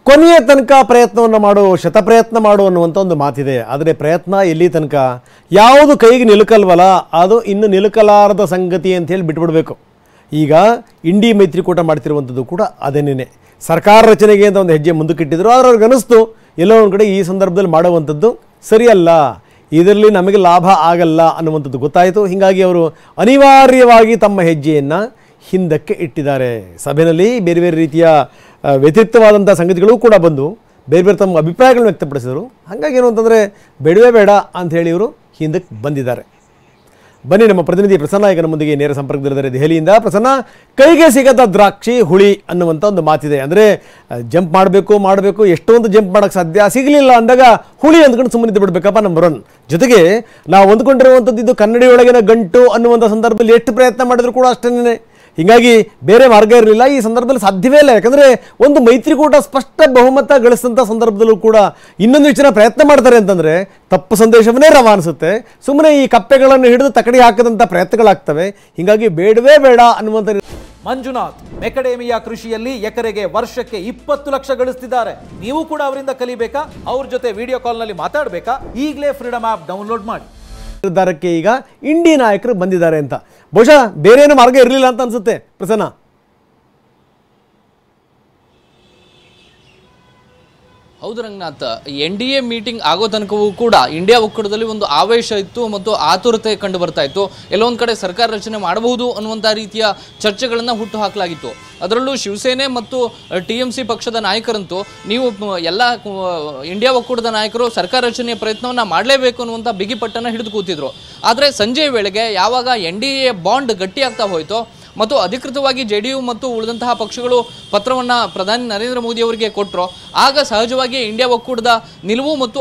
ಕೊನೆಯ ತನಕ ಪ್ರಯತ್ನವನ್ನು ಮಾಡು, ಶತಪ್ರಯತ್ನ ಮಾಡು ಅನ್ನುವಂಥ ಒಂದು ಮಾತಿದೆ. ಆದರೆ ಪ್ರಯತ್ನ ಎಲ್ಲಿ ತನಕ, ಯಾವುದು ಕೈಗೆ ನಿಲುಕಲ್ವಲ್ಲ ಅದು ಇನ್ನು ನಿಲುಕಲಾರದ ಸಂಗತಿ ಅಂತೇಳಿ ಬಿಟ್ಬಿಡಬೇಕು. ಈಗ ಇಂಡಿ ಮೈತ್ರಿಕೂಟ ಮಾಡ್ತಿರುವಂಥದ್ದು ಕೂಡ ಅದೇನೇ. ಸರ್ಕಾರ ರಚನೆಗೆ ಅಂತ ಒಂದು ಹೆಜ್ಜೆ ಮುಂದಕ್ಕಿಟ್ಟಿದ್ರು. ಆದರೆ ಅವ್ರಿಗೆ ಅನ್ನಿಸ್ತು ಎಲ್ಲೋ ಒಂದು ಕಡೆ ಈ ಸಂದರ್ಭದಲ್ಲಿ ಮಾಡುವಂಥದ್ದು ಸರಿಯಲ್ಲ, ಇದರಲ್ಲಿ ನಮಗೆ ಲಾಭ ಆಗಲ್ಲ ಅನ್ನುವಂಥದ್ದು ಗೊತ್ತಾಯಿತು. ಹೀಗಾಗಿ ಅವರು ಅನಿವಾರ್ಯವಾಗಿ ತಮ್ಮ ಹೆಜ್ಜೆಯನ್ನು ಹಿಂದಕ್ಕೆ ಇಟ್ಟಿದ್ದಾರೆ. ಸಭೆಯಲ್ಲಿ ಬೇರೆ ಬೇರೆ ರೀತಿಯ ವ್ಯತಿರಿಕ್ತವಾದಂಥ ಸಂಗತಿಗಳು ಕೂಡ ಬಂದು ಬೇರೆ ಬೇರೆ ತಮ್ಮ ಅಭಿಪ್ರಾಯಗಳನ್ನು ವ್ಯಕ್ತಪಡಿಸಿದರು. ಹಾಗಾಗಿ ಏನು ಅಂತಂದರೆ ಬೇಡವೇ ಬೇಡ ಅಂಥೇಳಿ ಇವರು ಹಿಂದಕ್ಕೆ ಬಂದಿದ್ದಾರೆ. ಬನ್ನಿ, ನಮ್ಮ ಪ್ರತಿನಿಧಿ ಪ್ರಸನ್ನ ಈಗ ನಮ್ಮೊಂದಿಗೆ ನೇರ ಸಂಪರ್ಕದಲ್ಲಿದ್ದಾರೆ ದೆಹಲಿಯಿಂದ. ಪ್ರಸನ್ನ, ಕೈಗೆ ಸಿಗದ ದ್ರಾಕ್ಷಿ ಹುಳಿ ಅನ್ನುವಂಥ ಒಂದು ಮಾತಿದೆ. ಅಂದರೆ ಜಂಪ್ ಮಾಡಬೇಕು, ಎಷ್ಟೊಂದು ಜಂಪ್ ಮಾಡೋಕ್ಕೆ ಸಾಧ್ಯ, ಸಿಗಲಿಲ್ಲ ಅಂದಾಗ ಹುಳಿ ಅಂದ್ಕೊಂಡು ಸುಮ್ಮನೆ ಬಿಡಬೇಕಪ್ಪ ನಂಬರ್ 1. ಜೊತೆಗೆ ನಾವು ಅಂದ್ಕೊಂಡಿರುವಂಥದ್ದು ಇದು ಕನ್ನಡಿಯೊಳಗಿನ ಗಂಟು ಅನ್ನುವಂಥ ಸಂದರ್ಭದಲ್ಲಿ ಎಷ್ಟು ಪ್ರಯತ್ನ ಮಾಡಿದ್ರು ಕೂಡ ಅಷ್ಟೇನೆ. ಹೀಗಾಗಿ ಬೇರೆ ಮಾರ್ಗ ಇರಲಿಲ್ಲ. ಈ ಸಂದರ್ಭದಲ್ಲಿ ಸಾಧ್ಯವೇ ಇಲ್ಲ. ಯಾಕಂದರೆ ಒಂದು ಮೈತ್ರಿಕೂಟ ಸ್ಪಷ್ಟ ಬಹುಮತ ಗಳಿಸಿದಂಥ ಸಂದರ್ಭದಲ್ಲೂ ಕೂಡ ಇನ್ನೊಂದು ಹೆಚ್ಚಿನ ಪ್ರಯತ್ನ ಮಾಡ್ತಾರೆ ಅಂತಂದರೆ ತಪ್ಪು ಸಂದೇಶವನ್ನೇ ರವಾನಿಸುತ್ತೆ. ಸುಮ್ಮನೆ ಈ ಕಪ್ಪೆಗಳನ್ನು ಹಿಡಿದು ತಕಡಿ ಹಾಕದಂಥ ಪ್ರಯತ್ನಗಳಾಗ್ತವೆ. ಹೀಗಾಗಿ ಬೇಡವೇ ಬೇಡ ಅನ್ನುವಂಥ. ಮಂಜುನಾಥ್ ಮೆಕಡೇಮಿಯಾ ಕೃಷಿಯಲ್ಲಿ ಎಕರೆಗೆ ವರ್ಷಕ್ಕೆ 20 ಲಕ್ಷ ಗಳಿಸ್ತಿದ್ದಾರೆ. ನೀವು ಕೂಡ ಅವರಿಂದ ಕಲಿಬೇಕಾ? ಅವ್ರ ಜೊತೆ ವಿಡಿಯೋ ಕಾಲ್ನಲ್ಲಿ ಮಾತಾಡಬೇಕಾ? ಈಗಲೇ ಫ್ರೀಡಮ್ ಆ್ಯಪ್ ಡೌನ್ಲೋಡ್ ಮಾಡಿ. ನಿರ್ಧಾರಕ್ಕೆ ಈಗ ಇಂಡಿ ನಾಯಕರು ಬಂದಿದ್ದಾರೆ ಅಂತ ಬಹುಶಃ ಬೇರೆ ಏನೋ ಮಾರ್ಗ ಇರಲಿಲ್ಲ ಅಂತ ಅನ್ಸುತ್ತೆ ಪ್ರಸನ್ನ. ಹೌದು ರಂಗನಾಥ್, NDA ಮೀಟಿಂಗ್ ಆಗೋ ತನಕವೂ ಕೂಡ ಇಂಡಿಯಾ ಒಕ್ಕೂಟದಲ್ಲಿ ಒಂದು ಆವೇಶ ಇತ್ತು ಮತ್ತು ಆತುರತೆ ಕಂಡು ಬರ್ತಾ ಇತ್ತು. ಎಲ್ಲೊಂದು ಕಡೆ ಸರ್ಕಾರ ರಚನೆ ಮಾಡಬಹುದು ಅನ್ನುವಂಥ ರೀತಿಯ ಚರ್ಚೆಗಳನ್ನು ಹುಟ್ಟು ಹಾಕಲಾಗಿತ್ತು. ಅದರಲ್ಲೂ ಶಿವಸೇನೆ ಮತ್ತು TMC ಪಕ್ಷದ ನಾಯಕರಂತೂ ನೀವು ಎಲ್ಲ ಇಂಡಿಯಾ ಒಕ್ಕೂಟದ ನಾಯಕರು ಸರ್ಕಾರ ರಚನೆಯ ಪ್ರಯತ್ನವನ್ನು ಮಾಡಲೇಬೇಕು ಅನ್ನುವಂಥ ಬಿಗಿಪಟ್ಟನ್ನು ಹಿಡಿದು ಕೂತಿದ್ರು. ಆದರೆ ಸಂಜೆಯ ವೇಳೆಗೆ ಯಾವಾಗ NDA ಬಾಂಡ್ ಗಟ್ಟಿಯಾಗ್ತಾ ಹೋಯಿತೋ ಮತ್ತು ಅಧಿಕೃತವಾಗಿ JDU ಮತ್ತು ಉಳಿದಂತಹ ಪಕ್ಷಗಳು ಪತ್ರವನ್ನು ಪ್ರಧಾನಿ ನರೇಂದ್ರ ಮೋದಿ ಅವರಿಗೆ ಕೊಟ್ಟರು, ಆಗ ಸಹಜವಾಗಿ ಇಂಡಿಯಾ ಒಕ್ಕೂಟದ ನಿಲುವು ಮತ್ತು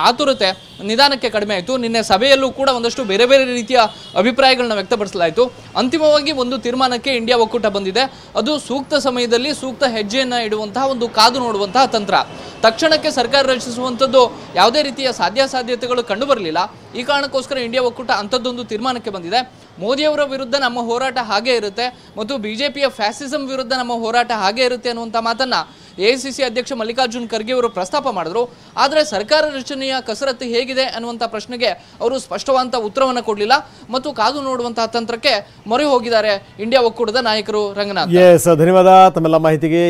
ಆತುರತೆ ನಿಧಾನಕ್ಕೆ ಕಡಿಮೆ ಆಯಿತು. ನಿನ್ನೆ ಸಭೆಯಲ್ಲೂ ಕೂಡ ಒಂದಷ್ಟು ಬೇರೆ ಬೇರೆ ರೀತಿಯ ಅಭಿಪ್ರಾಯಗಳನ್ನ ವ್ಯಕ್ತಪಡಿಸಲಾಯಿತು. ಅಂತಿಮವಾಗಿ ಒಂದು ತೀರ್ಮಾನಕ್ಕೆ ಇಂಡಿಯಾ ಒಕ್ಕೂಟ ಬಂದಿದೆ. ಅದು ಸೂಕ್ತ ಸಮಯದಲ್ಲಿ ಸೂಕ್ತ ಹೆಜ್ಜೆಯನ್ನು ಇಡುವಂತಹ ಒಂದು ಕಾದು ನೋಡುವಂತಹ ತಂತ್ರ. ತಕ್ಷಣಕ್ಕೆ ಸರ್ಕಾರ ರಚಿಸುವಂಥದ್ದು ಯಾವುದೇ ರೀತಿಯ ಸಾಧ್ಯತೆಗಳು ಕಂಡು ಬರಲಿಲ್ಲ. ಈ ಕಾರಣಕ್ಕೋಸ್ಕರ ಇಂಡಿಯಾ ಒಕ್ಕೂಟ ಅಂಥದ್ದೊಂದು ತೀರ್ಮಾನಕ್ಕೆ ಬಂದಿದೆ. ಮೋದಿಯವರ ವಿರುದ್ಧ ನಮ್ಮ ಹೋರಾಟ ಹಾಗೇ ಇರುತ್ತೆ ಮತ್ತು BJPಯ ಫ್ಯಾಸಿಸಂ ವಿರುದ್ಧ ನಮ್ಮ ಹೋರಾಟ ಹಾಗೇ ಇರುತ್ತೆ ಅನ್ನುವಂಥ ಮಾತನ್ನು AICC ಅಧ್ಯಕ್ಷ ಮಲ್ಲಿಕಾರ್ಜುನ್ ಖರ್ಗೆ ಅವರು ಪ್ರಸ್ತಾಪ ಮಾಡಿದ್ರು. ಆದರೆ ಸರ್ಕಾರ ರಚನೆಯ ಕಸರತ್ತು ಹೇಗಿದೆ ಅನ್ನುವಂಥ ಪ್ರಶ್ನೆಗೆ ಅವರು ಸ್ಪಷ್ಟವಾದಂಥ ಉತ್ತರವನ್ನು ಕೊಡಲಿಲ್ಲ ಮತ್ತು ಕಾದು ನೋಡುವಂತಹ ತಂತ್ರಕ್ಕೆ ಮೊರೆ ಹೋಗಿದ್ದಾರೆ ಇಂಡಿಯಾ ಒಕ್ಕೂಟದ ನಾಯಕರು. ರಂಗನಾಥ್, ಧನ್ಯವಾದ ತಮ್ಮೆಲ್ಲ ಮಾಹಿತಿಗೆ.